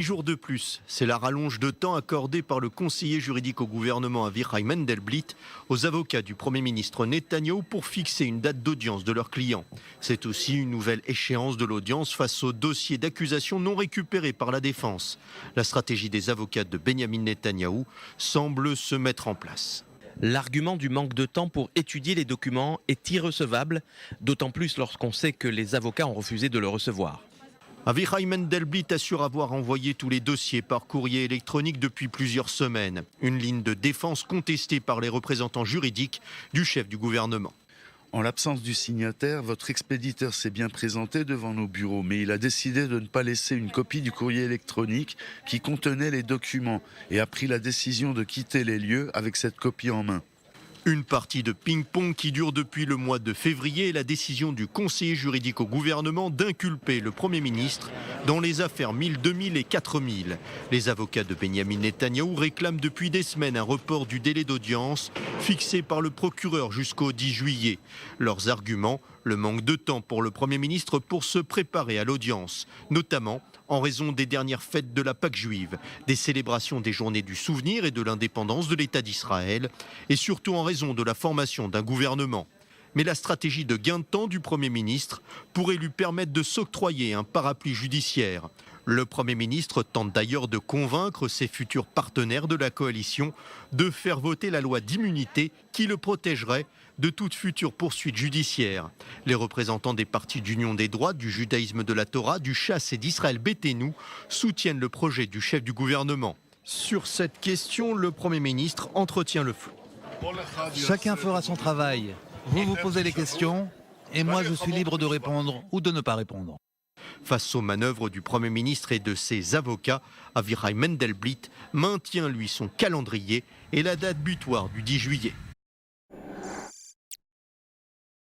Jours de plus, c'est la rallonge de temps accordée par le conseiller juridique au gouvernement Avichai Mendelblit aux avocats du Premier ministre Netanyahou pour fixer une date d'audience de leurs clients. C'est aussi une nouvelle échéance de l'audience face au dossier d'accusation non récupéré par la défense. La stratégie des avocats de Benjamin Netanyahou semble se mettre en place. L'argument du manque de temps pour étudier les documents est irrecevable, d'autant plus lorsqu'on sait que les avocats ont refusé de le recevoir. Avichai Mendelblit assure avoir envoyé tous les dossiers par courrier électronique depuis plusieurs semaines. Une ligne de défense contestée par les représentants juridiques du chef du gouvernement. En l'absence du signataire, votre expéditeur s'est bien présenté devant nos bureaux, mais il a décidé de ne pas laisser une copie du courrier électronique qui contenait les documents et a pris la décision de quitter les lieux avec cette copie en main. Une partie de ping-pong qui dure depuis le mois de février et la décision du conseiller juridique au gouvernement d'inculper le Premier ministre dans les affaires 1000, 2000 et 4000. Les avocats de Benjamin Netanyahou réclament depuis des semaines un report du délai d'audience fixé par le procureur jusqu'au 10 juillet. Leurs arguments, le manque de temps pour le Premier ministre pour se préparer à l'audience, notamment en raison des dernières fêtes de la Pâque juive, des célébrations des journées du souvenir et de l'indépendance de l'État d'Israël, et surtout en raison de la formation d'un gouvernement. Mais la stratégie de gain de temps du Premier ministre pourrait lui permettre de s'octroyer un parapluie judiciaire. Le Premier ministre tente d'ailleurs de convaincre ses futurs partenaires de la coalition de faire voter la loi d'immunité qui le protégerait de toute future poursuite judiciaire. Les représentants des partis d'union des droits, du judaïsme de la Torah, du Chasse et d'Israël Béthénou soutiennent le projet du chef du gouvernement. Sur cette question, le Premier ministre entretient le flou. Chacun fera son travail. Vous vous posez les questions et moi je suis libre de répondre ou de ne pas répondre. Face aux manœuvres du Premier ministre et de ses avocats, Avichai Mendelblit maintient lui son calendrier et la date butoir du 10 juillet.